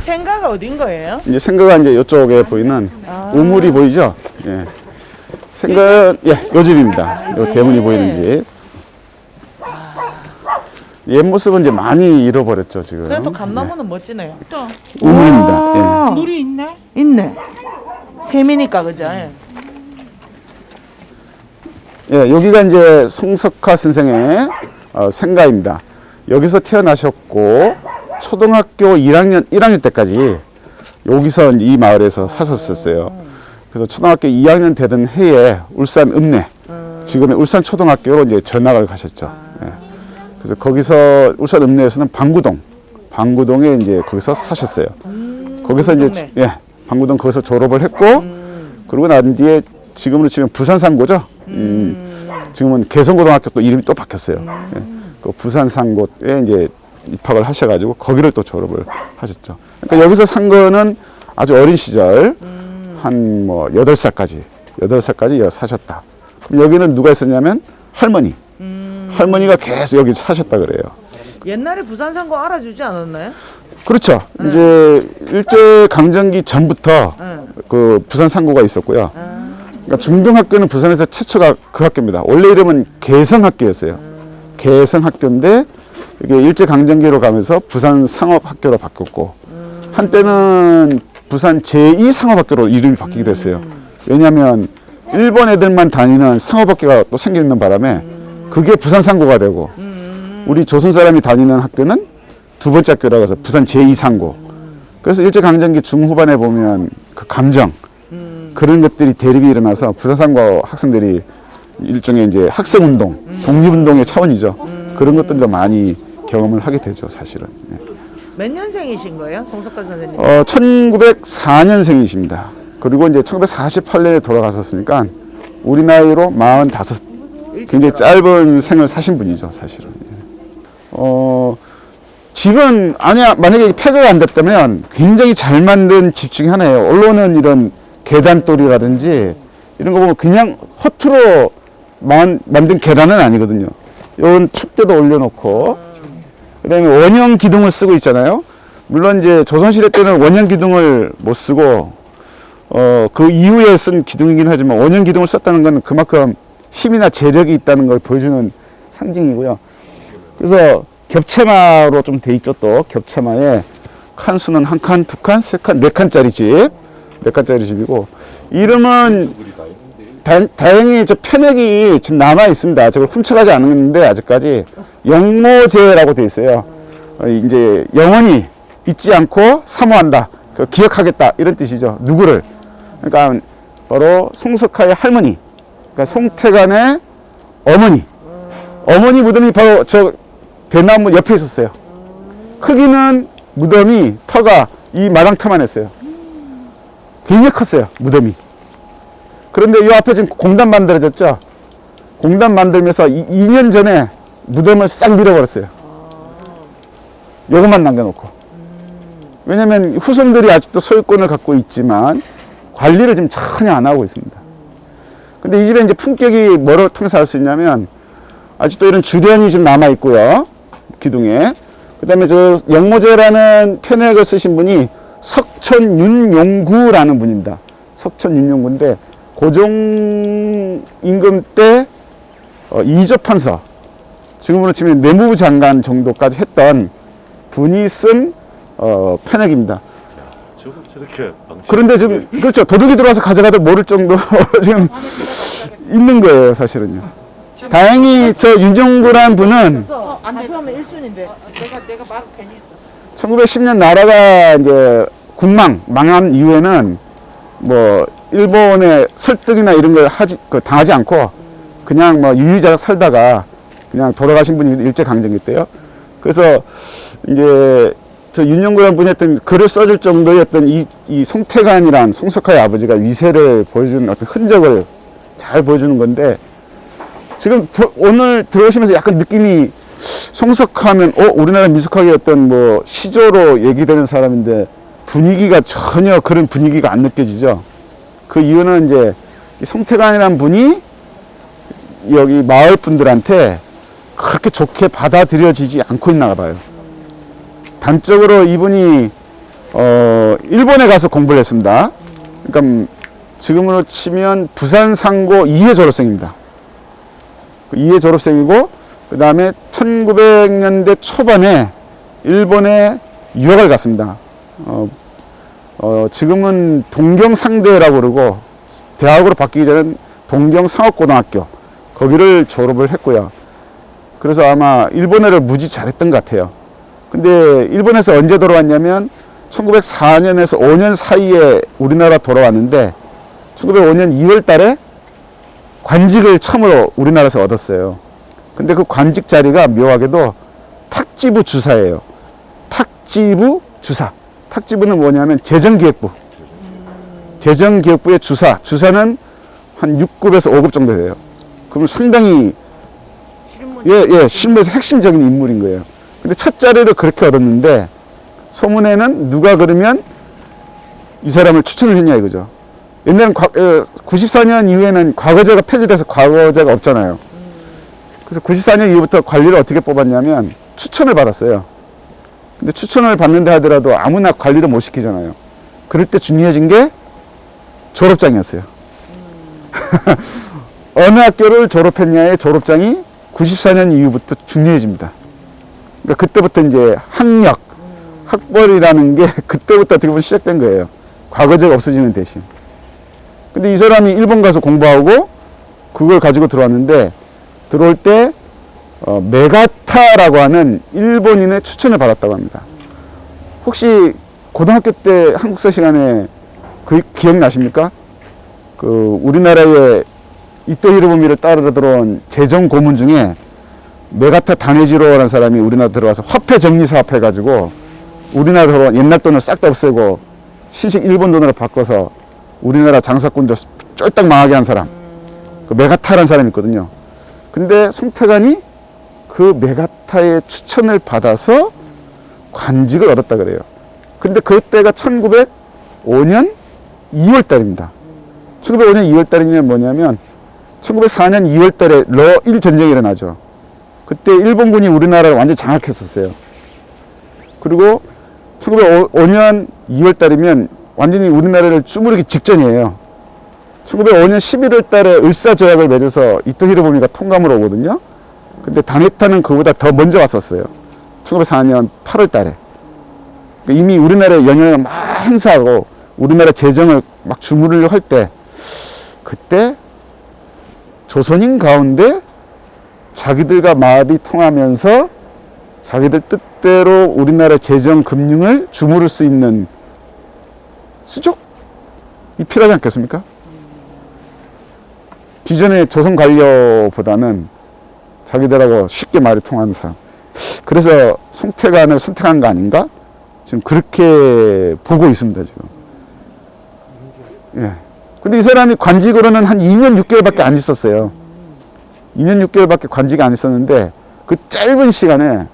생가가 어딘 거예요? 이제 생가가 이제 이쪽에 보이는 우물이 보이죠? 예. 생가, 예, 요 집입니다. 요 대문이 보이는 집. 옛 모습은 이제 많이 잃어버렸죠, 지금. 그래도 감나무는 멋지네요. 또 우물입니다. 예. 물이 있네? 있네. 샘이니까 그죠? 예, 여기가 이제 송석화 선생의 생가입니다. 여기서 태어나셨고 초등학교 1학년 때까지 여기서 이 마을에서 사셨었어요. 그래서 초등학교 2학년 되던 해에 울산 읍내, 지금의 울산 초등학교로 이제 전학을 가셨죠. 예. 그래서 거기서 울산 읍내에서는 방구동에 이제 거기서 사셨어요. 거기서 이제 예, 방구동 거기서 졸업을 했고 그러고 난 뒤에 지금으로 치면 부산 상고죠. 지금은 개성고등학교 또 이름이 또 바뀌었어요. 예. 그 부산 상고에 이제 입학을 하셔가지고 거기를 또 졸업을 하셨죠. 그러니까 여기서 산 거는 아주 어린 시절 한 뭐 8살까지 사셨다. 그럼 여기는 누가 있었냐면 할머니. 할머니가 계속 여기 사셨다 그래요. 옛날에 부산 상고 알아주지 않았나요? 그렇죠. 이제 일제 강점기 전부터 그 부산 상고가 있었고요. 그러니까 중등학교는 부산에서 최초가 그 학교입니다. 원래 이름은 개성학교였어요. 개성학교인데 이게 일제 강점기로 가면서 부산 상업학교로 바뀌었고 한때는 부산 제2상업학교로 이름이 바뀌기도 했어요. 왜냐하면 일본 애들만 다니는 상업학교가 또 생기는 바람에 그게 부산 상고가 되고 우리 조선 사람이 다니는 학교는 두 번째 학교라고 해서 부산 제2상고. 그래서 일제 강점기 중후반에 보면 그 감정 그런 것들이 대립이 일어나서 부산 상고 학생들이 일종의 이제 학생운동, 독립운동의 차원이죠. 그런 것들도 많이 경험을 하게 되죠, 사실은. 예. 몇 년생이신 거예요, 송석화 선생님? 1904년생이십니다. 그리고 이제 1948년에 돌아가셨으니까 우리 나이로 45, 굉장히 짧은 생을 사신 분이죠, 사실은. 예. 집은 만약에 폐가가 안 됐다면 굉장히 잘 만든 집 중에 하나예요. 언론은 이런 계단돌이라든지 이런 거 보면 그냥 허투루 만든 계단은 아니거든요. 이런 축대도 올려놓고 그다음에 원형 기둥을 쓰고 있잖아요. 물론 이제 조선시대 때는 원형 기둥을 못 쓰고 그 이후에 쓴 기둥이긴 하지만 원형 기둥을 썼다는 건 그만큼 힘이나 재력이 있다는 걸 보여주는 상징이고요. 그래서 겹채마로 좀 돼 있죠. 또 겹채마에 칸수는 한 칸, 두 칸, 세 칸, 네 칸짜리 집, 네 칸짜리 집이고 이름은 다행히 저 편액이 지금 남아 있습니다. 저걸 훔쳐가지 않았는데 아직까지 영모제라고 돼 있어요. 이제 영원히 잊지 않고 사모한다, 기억하겠다 이런 뜻이죠. 누구를? 그러니까 바로 송석화의 할머니, 그러니까 송태관의 어머니 무덤이 바로 저 대나무 옆에 있었어요. 크기는 무덤이 터가 이 마당터만 했어요. 굉장히 컸어요, 무덤이. 그런데 이 앞에 지금 공단 만들어졌죠? 공단 만들면서 2년 전에 무덤을 싹 밀어버렸어요. 요것만 남겨놓고. 왜냐면 후손들이 아직도 소유권을 갖고 있지만 관리를 지금 전혀 안 하고 있습니다. 근데 이 집에 이제 품격이 뭐를 통해서 알 수 있냐면 아직도 이런 주련이 지금 남아있고요. 기둥에. 그 다음에 저 영모제라는 편액을 쓰신 분이 석촌윤용구라는 분입니다. 석촌윤용구인데 고종 임금 때 이조판서, 지금으로 치면 내무부 장관 정도까지 했던 분이 쓴 편액입니다. 저렇게 그런데 지금 그렇죠, 도둑이 들어와서 가져가도 모를 정도로 지금 있는 거예요, 사실은요. 다행히 저 윤종구라는 분은 안 되면 1순인데 내가 말 괜히 1910년 나라가 이제 망한 이후에는 뭐 일본의 설득이나 이런 걸 당하지 않고 그냥 뭐 유유자적 살다가 그냥 돌아가신 분이 일제 강점기 때요. 그래서 이제 저 윤영구라는 분이 했던 글을 써줄 정도였던 이 송태관이란 송석화의 아버지가 위세를 보여주는 어떤 흔적을 잘 보여주는 건데, 지금 오늘 들어오시면서 약간 느낌이 송석화하면 우리나라 미숙학의 어떤 뭐 시조로 얘기되는 사람인데 분위기가 전혀 그런 분위기가 안 느껴지죠. 그 이유는 이제 이 송태관이라는 분이 여기 마을 분들한테 그렇게 좋게 받아들여지지 않고 있나 봐요. 단적으로 이분이 일본에 가서 공부를 했습니다. 그러니까 지금으로 치면 부산 상고 2회 졸업생입니다. 2회 졸업생이고 그 다음에 1900년대 초반에 일본에 유학을 갔습니다. 지금은 동경상대라고 그러고 대학으로 바뀌기 전에 동경상업고등학교 거기를 졸업을 했고요. 그래서 아마 일본어를 무지 잘했던 것 같아요. 근데 일본에서 언제 돌아왔냐면 1904년에서 5년 사이에 우리나라 돌아왔는데 1905년 2월 달에 관직을 처음으로 우리나라에서 얻었어요. 근데 그 관직 자리가 묘하게도 탁지부 주사예요. 탁지부 주사. 탁지부는 뭐냐면 재정기획부. 재정기획부의 주사. 주사는 한 6급에서 5급 정도 돼요. 그럼 상당히 실무에서 핵심적인 인물인 거예요. 근데 첫 자리를 그렇게 얻었는데 소문에는 누가 그러면 이 사람을 추천을 했냐 이거죠. 옛날엔 94년 이후에는 과거제가 폐지돼서 과거제가 없잖아요. 그래서 94년 이후부터 관리를 어떻게 뽑았냐면 추천을 받았어요. 근데 추천을 받는다 하더라도 아무나 관리를 못 시키잖아요. 그럴 때 중요해진 게 졸업장이었어요. 어느 학교를 졸업했냐의 졸업장이 94년 이후부터 중요해집니다. 그러니까 그때부터 이제 학력, 학벌이라는 게 그때부터 어떻게 보면 시작된 거예요. 과거제가 없어지는 대신. 근데 이 사람이 일본 가서 공부하고 그걸 가지고 들어왔는데 들어올 때 메가타라고 하는 일본인의 추천을 받았다고 합니다. 혹시 고등학교 때 한국사 시간에 그 기억나십니까? 그 우리나라의 이토 히로부미를 따르러 들어온 재정 고문 중에 메가타 다네지로라는 사람이 우리나라 들어와서 화폐 정리 사업 해가지고 우리나라 들어온 옛날 돈을 싹 다 없애고 신식 일본 돈으로 바꿔서 우리나라 장사꾼들 쫄딱 망하게 한 사람. 그 메가타라는 사람이 있거든요. 근데 송태관이 그 메가타의 추천을 받아서 관직을 얻었다 그래요. 근데 그때가 1905년 2월 달입니다. 1905년 2월 달이면 뭐냐면 1904년 2월 달에 러일 전쟁이 일어나죠. 그때 일본군이 우리나라를 완전히 장악했었어요. 그리고 1905년 2월 달이면 완전히 우리나라를 주무르기 직전이에요. 1905년 11월 달에 을사조약을 맺어서 이토 히로부미가 통감으로 오거든요. 근데 다네타는 그보다 더 먼저 왔었어요. 1904년 8월 달에. 이미 우리나라에 영향을 막 행사하고 우리나라 재정을 막 주무르려고 할 때 그때 조선인 가운데 자기들과 말이 통하면서 자기들 뜻대로 우리나라 재정 금융을 주무를 수 있는 수족이 필요하지 않겠습니까? 기존의 조선 관료보다는 자기들하고 쉽게 말이 통하는 사람. 그래서 송태관을 선택한 거 아닌가? 지금 그렇게 보고 있습니다, 지금. 예. 근데 이 사람이 관직으로는 한 2년 6개월밖에 안 있었어요. 2년 6개월밖에 관직이 안 있었는데 그 짧은 시간에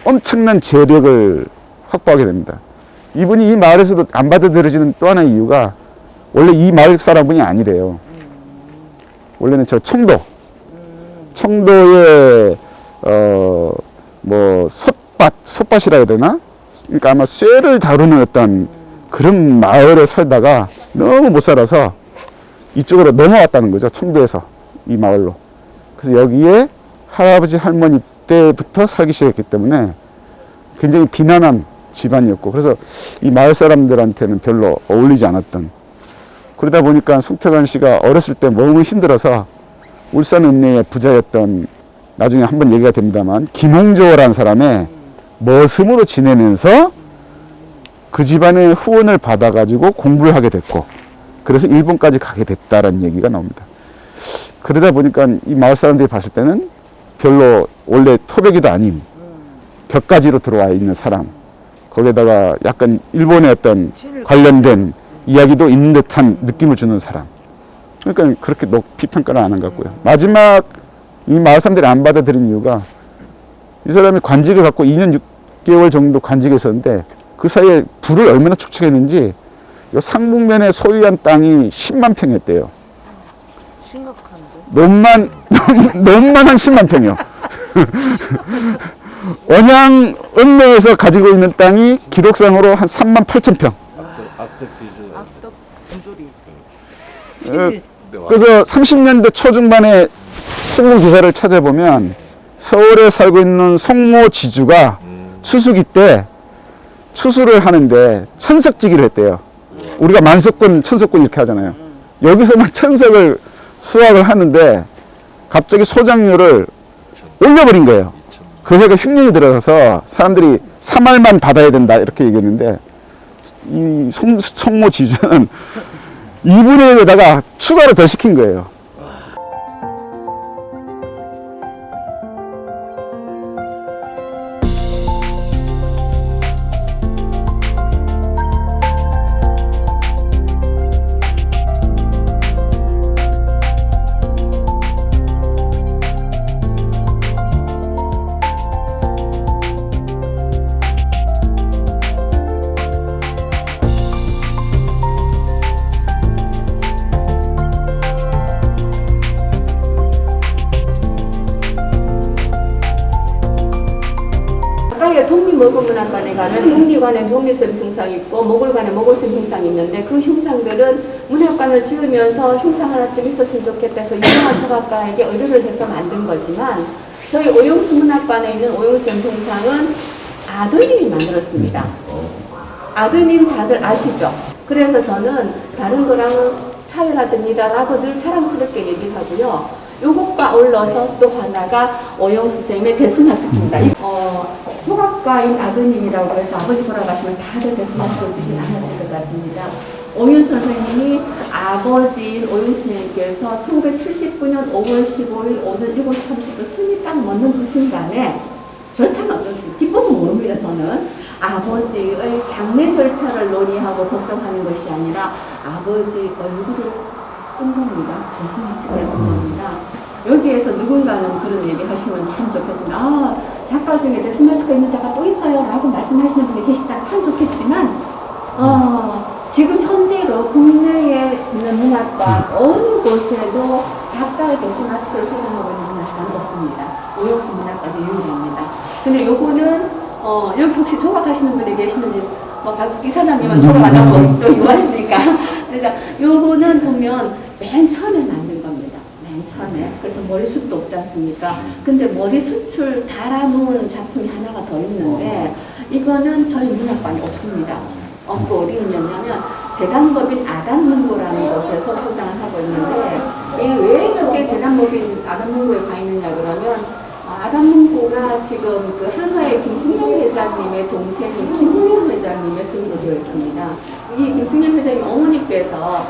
엄청난 재력을 확보하게 됩니다. 이분이 이 마을에서도 안 받아들여지는 또 하나의 이유가 원래 이 마을 사람분이 아니래요. 원래는 저 청도의 뭐 솥밭이라 해야 되나? 그러니까 아마 쇠를 다루는 어떤 그런 마을에 살다가 너무 못 살아서 이쪽으로 넘어왔다는 거죠. 청도에서 이 마을로. 그래서 여기에 할아버지 할머니 때부터 살기 시작했기 때문에 굉장히 비난한 집안이었고 그래서 이 마을 사람들한테는 별로 어울리지 않았던 그러다 보니까 송태관 씨가 어렸을 때 너무 힘들어서 울산 읍내의 부자였던 나중에 한번 얘기가 됩니다만 김홍조라는 사람의 머슴으로 지내면서 그 집안의 후원을 받아가지고 공부를 하게 됐고 그래서 일본까지 가게 됐다라는 얘기가 나옵니다. 그러다 보니까 이 마을 사람들이 봤을 때는 별로 원래 토백이도 아닌 격가지로 들어와 있는 사람 거기에다가 약간 일본의 어떤 관련된 이야기도 있는 듯한 느낌을 주는 사람 그러니까 그렇게 높이 평가를 안 한 것 같고요. 마지막 이 마을 사람들이 안 받아들인 이유가 이 사람이 관직을 갖고 2년 6개월 정도 관직했었는데 그 사이에 부를 얼마나 축적했는지 이 상북면에 소유한 땅이 10만 평이었대요. 심각한데. 논만 한 10만 평이요. 언양 읍내에서 가지고 있는 땅이 기록상으로 한 3만 8천 평. 악덕지죠. 악덕 어, 금조리. 그래서 30년대 초중반에 신문 기사를 찾아보면 서울에 살고 있는 송모 지주가 추수기 때 추수를 하는데 천석지기를 했대요. 우리가 만석군, 천석군 이렇게 하잖아요. 여기서만 천석을 수확을 하는데 갑자기 소작료를 올려버린 거예요. 그 해가 흉년이 들어가서 사람들이 3알만 받아야 된다 이렇게 얘기했는데 이 송모 지주는 2분의 1에다가 추가로 더 시킨 거예요. 가까이에 독립먹을문화관에 가면 독립관에 독립선 형상이 있고 목을관에 목을선 형상이 있는데 그 형상들은 문학관을 지으면서 형상 하나쯤 있었으면 좋겠다 해서 유명한 조각가에게 의뢰를 해서 만든 거지만 저희 오용수 문학관에 있는 오용선 형상은 아드님이 만들었습니다. 아드님 다들 아시죠? 그래서 저는 다른 거랑은 차이가 듭니다라고 늘 자랑스럽게 얘기를 하고요. 요것과 어울러서 또 하나가 오용수 선생님의 데스마스크입니다. 조각가인 아드님이라고 해서 아버지 돌아가시면 다들 데스마스크를 드시지 않았을 것 같습니다. 오윤 선생님이 아버지인 오윤 선생님께서 1979년 5월 15일 오전 7시 30분 숨이 딱 멎는 그 순간에 절차는 어떤 기법은 모릅니다. 저는 아버지의 장례 절차를 논의하고 걱정하는 것이 아니라 아버지 얼굴을 끈 겁니다. 데스마스크를 끈 겁니다. 여기에서 누군가는 그런 얘기 하시면 참 좋겠습니다. 아, 작가 중에 데스마스크 있는 작가 또 있어요 라고 말씀하시는 분이 계시다면 참 좋겠지만 지금 현재로 국내에 있는 문학관 어느 곳에도 작가의 데스마스크를 소장하고 있는 문학관은 없습니다. 오용수 문학관이 유일합니다. 근데 요거는 여기 혹시 조각하시는 분이 계시는지 이사장님은 조각 안 하고 또 유하시니까 그러니까 요거는 보면 맨 처음에 만든 겁니다. 맨 처음에. 그래서 머리숱도 없지 않습니까? 근데 머리숱을 달아놓은 작품이 하나가 더 있는데 이거는 저희 문학관이 없습니다. 없고 어디냐면 재단법인 아담문고라는 곳에서 소장을 하고 있는데 이게 왜 저게 재단법인 아담문고에 가 있느냐 그러면 아담문고가 지금 그 한화의 김승현 회장님의 동생인 김홍현 회장님의 손으로 되어 있습니다. 이 김승현 회장님 어머니께서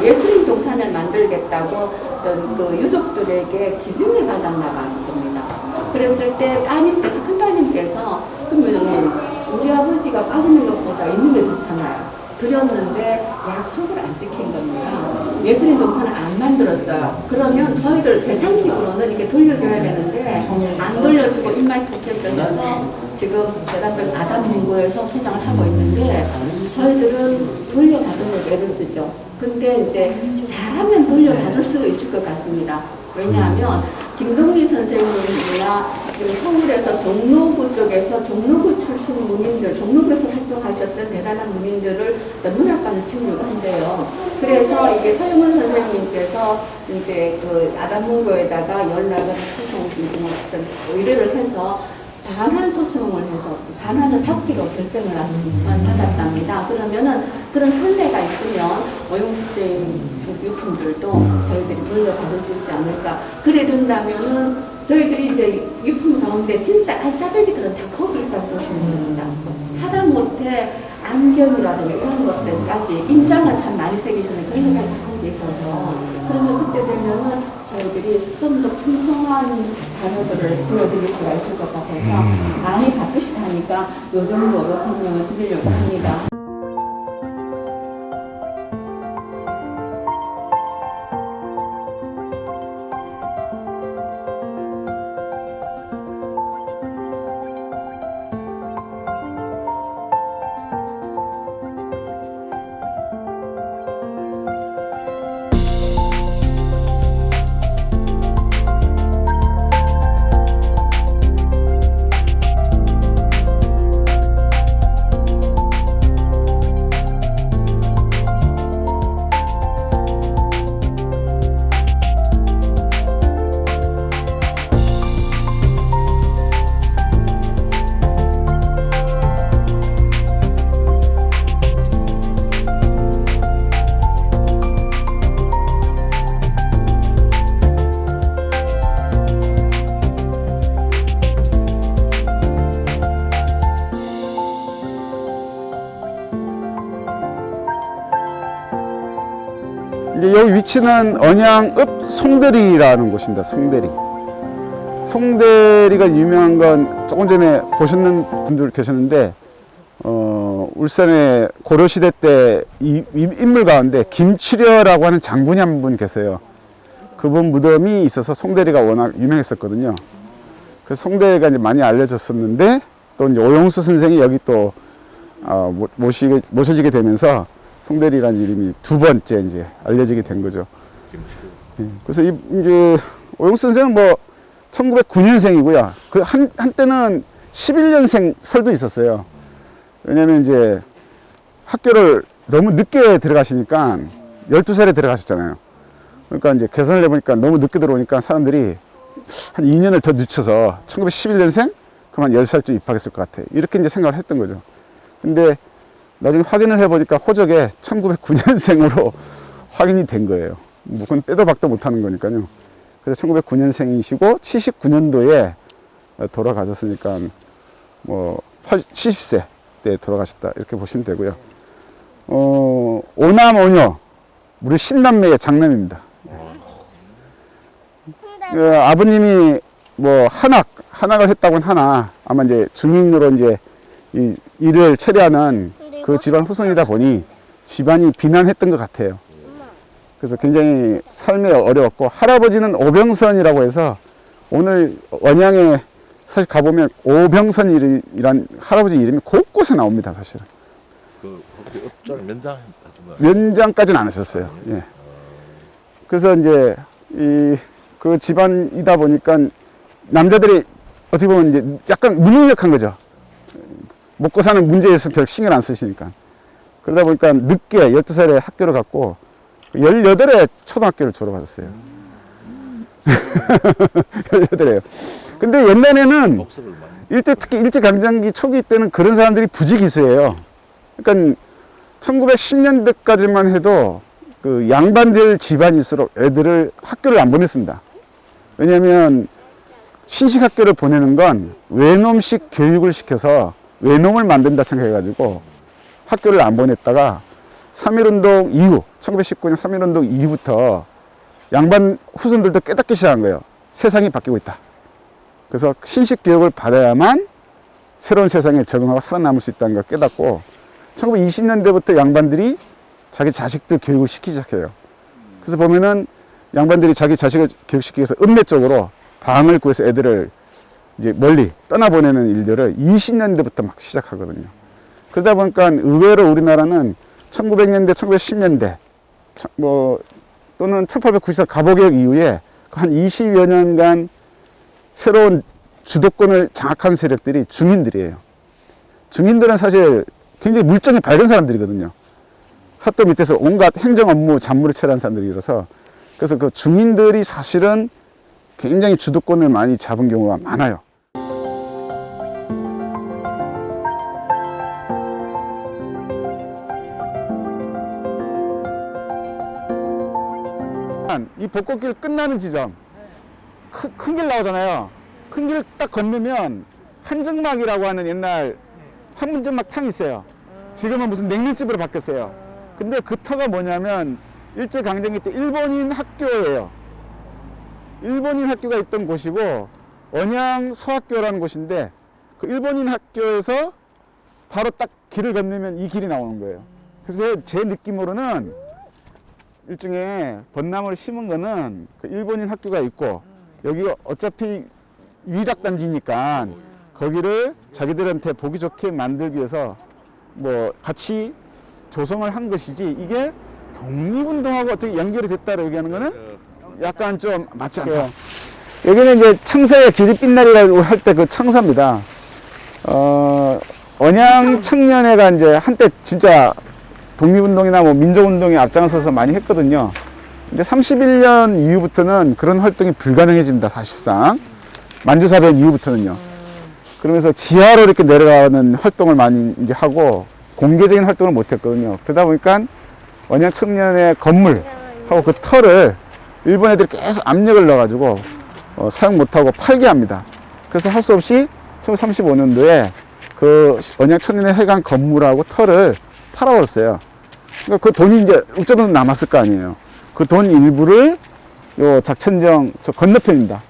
예술인 동산을 만들겠다고 어떤 그 유족들에게 기증을 받았나 겁니다. 그랬을 때 따님께서, 큰 따님께서 그러면 우리 아버지가 빠지는 것보다 있는 게 좋잖아요. 그렸는데 약속을 안 지킨 겁니다. 예술인 동산을 안 만들었어요. 그러면 저희들 제 상식으로는 이게 돌려줘야 되는데 안 돌려주고 입만 포켓을 해서 지금 대답은 아담문고에서 소장을 하고 있는데 저희들은 돌려받으려고 애를 쓰죠. 근데 이제 잘하면 돌려받을 수도 있을 것 같습니다. 왜냐하면 김동리 선생님이나 서울에서 종로구 쪽에서 종로구 출신 문인들, 종로구에서 활동하셨던 대단한 문인들을 문학관을 지으려고 한대요. 그래서 이게 서영원 선생님께서 이제 그 아담문고에다가 연락을 어떤 의뢰를 해서 반환 소송을 해서 반환을 받기로 결정을 받았답니다. 그러면은 그런 선례가 있으면 오용수 선생님 유품들도 저희들이 돌려받을 수 있지 않을까. 그래 된다면은 저희들이 이제 유품 가운데 진짜 알짜배기들은 다 거기 있다고 보시면 됩니다. 하다못해 안경이라든가 이런 것들까지 인장을 참 많이 새기시는 그런 것까지 다 거기 있어서 그러면 그때 되면은 저희들이 좀 더 풍성한 자료들을 보여드릴 수가 있을 것 같아서 많이 바쁘시다 하니까 이 정도로 설명을 드리려고 합니다. 이제 여기 위치는 언양읍 송대리라는 곳입니다. 송대리. 송대리가 유명한 건 조금 전에 보셨는 분들 계셨는데, 울산의 고려시대 때 인물 가운데 김치려라고 하는 장군이 한 분 계세요. 그분 무덤이 있어서 송대리가 워낙 유명했었거든요. 그래서 송대리가 이제 많이 알려졌었는데, 또 이제 오용수 선생이 여기 또 모셔지게 되면서 송대리라는 이름이 두 번째 이제 알려지게 된 거죠. 그래서 이제 오용수 선생은 뭐 1909년생이고요. 그 한때는 11년생 설도 있었어요. 왜냐면 이제 학교를 너무 늦게 들어가시니까 12살에 들어가셨잖아요. 그러니까 이제 계산을 해보니까 너무 늦게 들어오니까 사람들이 한 2년을 더 늦춰서 1911년생? 그럼 한 10살쯤 입학했을 것 같아. 이렇게 이제 생각을 했던 거죠. 근데 나중에 확인을 해보니까 호적에 1909년생으로 확인이 된 거예요. 뭐 그건 빼도 박도 못하는 거니까요. 그래서 1909년생이시고 79년도에 돌아가셨으니까 뭐 70세 때 돌아가셨다 이렇게 보시면 되고요. 오남 오녀 우리 10남매의 장남입니다. 아버님이 뭐 한학을 했다고는 하나 아마 이제 중인으로 이제 이 일을 처리하는 그 집안 후손이다 보니 집안이 비난했던 것 같아요. 그래서 굉장히 삶이 어려웠고, 할아버지는 오병선이라고 해서 오늘 원양에 사실 가보면 오병선이란 할아버지 이름이 곳곳에 나옵니다, 사실은. 그 업장 면장 면장까지는 안 했었어요. 예. 그래서 이제 그 집안이다 보니까 남자들이 어떻게 보면 이제 약간 무능력한 거죠. 먹고 사는 문제에 있어서 별 신경 안 쓰시니까. 그러다 보니까 늦게 12살에 학교를 갔고 18에 초등학교를 졸업하셨어요. 18에요. 근데 옛날에는 특히 일제강점기 초기 때는 그런 사람들이 부지기수예요. 그러니까 1910년대까지만 해도 그 양반들 집안일수록 애들을 학교를 안 보냈습니다. 왜냐하면 신식학교를 보내는 건 외놈식 교육을 시켜서 외놈을 만든다 생각해가지고 학교를 안 보냈다가 3.1운동 이후 1919년 3.1운동 이후부터 양반 후손들도 깨닫기 시작한 거예요. 세상이 바뀌고 있다. 그래서 신식 교육을 받아야만 새로운 세상에 적응하고 살아남을 수 있다는 걸 깨닫고 1920년대부터 양반들이 자기 자식들 교육을 시키기 시작해요. 그래서 보면은 양반들이 자기 자식을 교육시키기 위해서 읍내 쪽으로 방을 구해서 애들을 이제 멀리 떠나보내는 일들을 20년대부터 막 시작하거든요. 그러다 보니까 의외로 우리나라는 1900년대, 1910년대, 또는 1894 갑오개혁 이후에 한 20여 년간 새로운 주도권을 장악한 세력들이 중인들이에요. 중인들은 사실 굉장히 물정이 밝은 사람들이거든요. 사또 밑에서 온갖 행정 업무, 잡무를 처리한 사람들이라서 그래서 그 중인들이 사실은 굉장히 주도권을 많이 잡은 경우가 많아요. 이 벚꽃길 끝나는 지점 큰 길 나오잖아요. 큰 길 딱 건너면 한정막이라고 하는 옛날 한문점막 탕이 있어요. 지금은 무슨 냉면집으로 바뀌었어요. 근데 그 터가 뭐냐면 일제강점기 때 일본인 학교예요. 일본인 학교가 있던 곳이고 언양 서학교라는 곳인데 그 일본인 학교에서 바로 딱 길을 건너면 이 길이 나오는 거예요. 그래서 제 느낌으로는 일종의 벚나무를 심은 거는 그 일본인 학교가 있고 여기가 어차피 위락단지니까 거기를 자기들한테 보기 좋게 만들기 위해서 뭐 같이 조성을 한 것이지 이게 독립운동하고 어떻게 연결이 됐다고 얘기하는 거는 약간 좀 맞지 않아요. 여기는 이제 청사의 길이 빛나리라고 할 때 그 청사입니다. 언양 청년회가 이제 한때 진짜 독립운동이나 뭐 민족운동에 앞장서서 많이 했거든요. 근데 31년 이후부터는 그런 활동이 불가능해집니다, 사실상. 만주사변 이후부터는요. 그러면서 지하로 이렇게 내려가는 활동을 많이 이제 하고 공개적인 활동을 못 했거든요. 그러다 보니까 언양 청년의 건물하고 그 터를 일본 애들이 계속 압력을 넣어가지고 사용 못하고 팔게 합니다. 그래서 할 수 없이 1935년도에 그 언양 청년의 회관 건물하고 터를 팔아버렸어요. 그러니까 그 돈이 이제 어쩌든 남았을 거 아니에요. 그 돈 일부를 요 작천정 저 건너편입니다.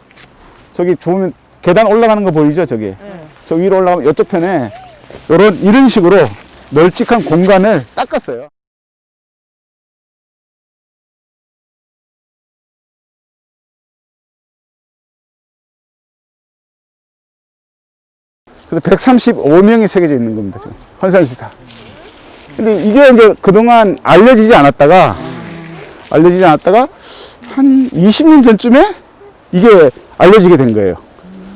저기 보면 계단 올라가는 거 보이죠? 저기. 네. 저 위로 올라가면 이쪽 편에 이런 식으로 널찍한 공간을 닦았어요. 그래서 135명이 새겨져 있는 겁니다. 지금 헌산시사. 근데 이게 이제 그동안 알려지지 않았다가 한 20년 전쯤에 이게 알려지게 된 거예요.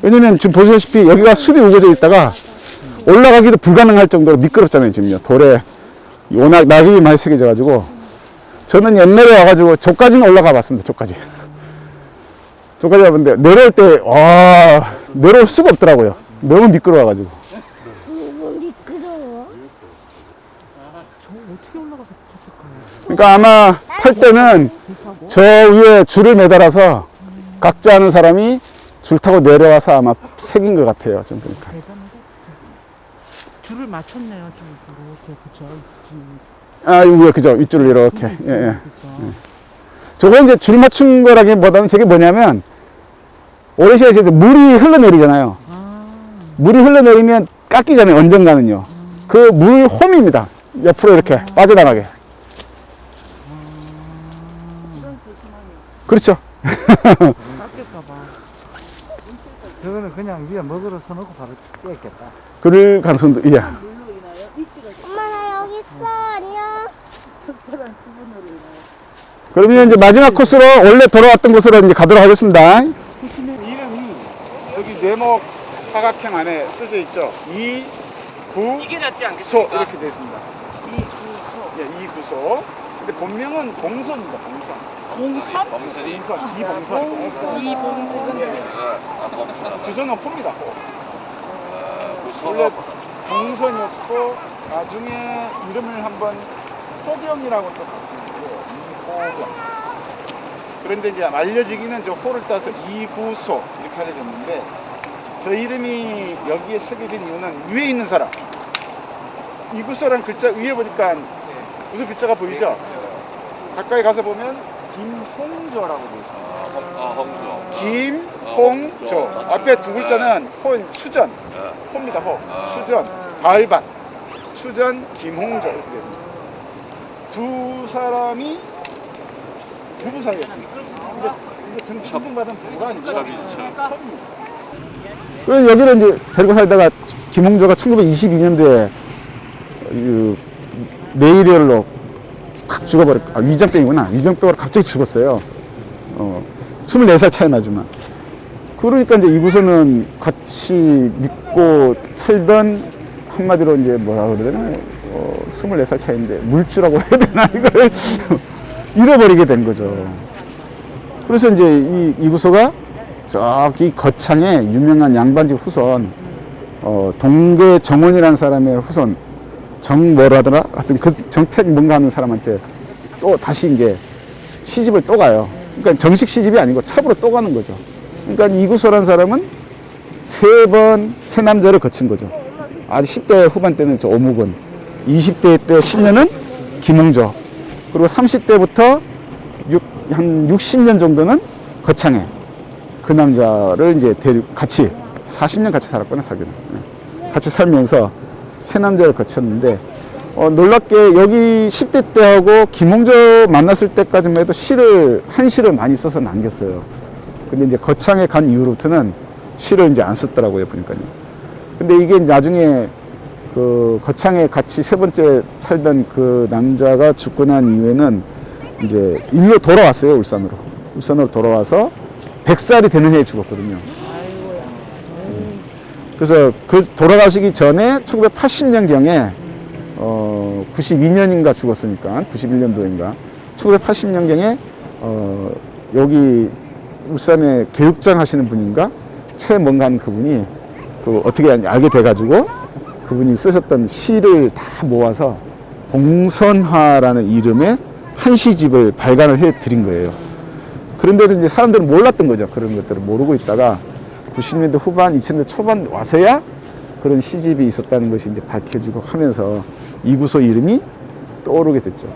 왜냐면 지금 보시다시피 여기가 숲이 우거져 있다가 올라가기도 불가능할 정도로 미끄럽잖아요, 지금요. 돌에 워낙 낙엽이 많이 새겨져 가지고. 저는 옛날에 와가지고 저까지는 올라가 봤습니다, 저까지. 저까지 와봤는데 내려올 때, 내려올 수가 없더라고요. 너무 미끄러워가지고. 미끄러워? 그러니까 아마 탈 때는 저 위에 줄을 매달아서 각자 하는 사람이 줄 타고 내려와서 아마 새긴 것 같아요. 좀 보니까. 줄을 맞췄네요. 좀 이렇게 그쵸. 아, 이거 그죠. 윗줄을 이렇게. 예, 예. 저거 이제 줄 맞춘 거라기보다는 저게 뭐냐면 오래시에 이제 물이 흘러내리잖아요. 물이 흘러내리면 깎이잖아요. 언젠가는요. 그 물 홈입니다. 옆으로 이렇게 빠져나가게. 그렇죠. 깎일까봐. 저거는 그냥 위에 먹으러 서놓고 바로 떼겠다. 그럴 가능성도, 예. 엄마 나 여기 있어. 안녕. 그러면 이제 마지막 코스로 원래 돌아왔던 곳으로 이제 가도록 하겠습니다. 이름이 여기 네모 사각형 안에 쓰여 있죠. 이게 낫지 않겠습니까? 소 이렇게 되어 있습니다. 이구소. 예, 이구소. 근데 본명은 봉선입니다. 봉선. 범선이 이봉선. 이봉선. 구선은 호입니다. 호. 그 원래 봉선이었고 나중에 이름을 한번 호경이라고 또 바꾸고 이호경. 그런데 이제 알려지기는 저 호를 따서 이구소 이렇게 알려졌는데 저 이름이 여기에 새겨진 이유는 위에 있는 사람. 이구소라는 글자 위에 보니까 무슨 글자가 보이죠? 가까이 가서 보면 김홍조라고 되어 있습니다. 김홍조. 앞에 두 글자는 호, 수전. 호입니다. 호. 수전. 가을밭. 수전 김홍조 이렇게 되어 있습니다. 두 사람이 부부 사이였습니다. 근데 이게 정식 인정받은 부부가 아니고 첩입니다. 그래서 여기를 이제 데리고 살다가 김홍조가 1922년도에 뇌일혈로 확 죽어버렸고, 위장병이구나. 위장병으로 갑자기 죽었어요. 24살 차이 나지만. 그러니까 이제 이구선은 같이 믿고 살던 한마디로 이제 뭐라 그래야 되나, 24살 차이인데 물주라고 해야 되나, 이걸 잃어버리게 된 거죠. 그래서 이제 이구소가 저기 거창에 유명한 양반집 후손, 동계 정원이라는 사람의 후손, 뭐라더라? 하여튼 그 정택 뭔가 하는 사람한테 또 다시 이제 시집을 또 가요. 그러니까 정식 시집이 아니고 첩으로 또 가는 거죠. 그러니까 이구소라는 사람은 3번 세 남자를 거친 거죠. 아주 10대 후반 때는 저 오묵은, 20대 때 10년은 김홍조, 그리고 30대부터 한 60년 정도는 거창에 그 남자를 이제 같이 40년 같이 살았거나 살기는 같이 살면서 세 남자를 거쳤는데 놀랍게 여기 10대 때하고 김홍조 만났을 때까지만 해도 한 시를 많이 써서 남겼어요. 근데 이제 거창에 간 이후로부터는 시를 이제 안 썼더라고요, 보니까요. 근데 이게 나중에 그 거창에 같이 세 번째 살던 그 남자가 죽고 난 이후에는 이제 일로 돌아왔어요, 울산으로 돌아와서 100살이 되는 해에 죽었거든요. 그래서 그 돌아가시기 전에 1980년경에 92년인가 죽었으니까 91년도인가 1980년경에 여기 울산에 교육장 하시는 분인가 최뭔가 하는 그분이 어떻게 알게 돼가지고 그분이 쓰셨던 시를 다 모아서 봉선화라는 이름의 한 시집을 발간을 해 드린 거예요. 그런데도 이제 사람들은 몰랐던 거죠. 그런 것들을 모르고 있다가 90년대 후반, 2000년대 초반 와서야 그런 시집이 있었다는 것이 이제 밝혀지고 하면서 이구소 이름이 떠오르게 됐죠.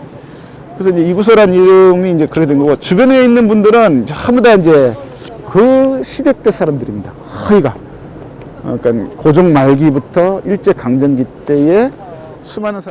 그래서 이제 이구서란 이름이 이제 그래 된 거고, 주변에 있는 분들은 전부 다 이제 그 시대 때 사람들입니다. 거의가. 그러니까 고종 말기부터 일제 강점기 때에 수많은 사람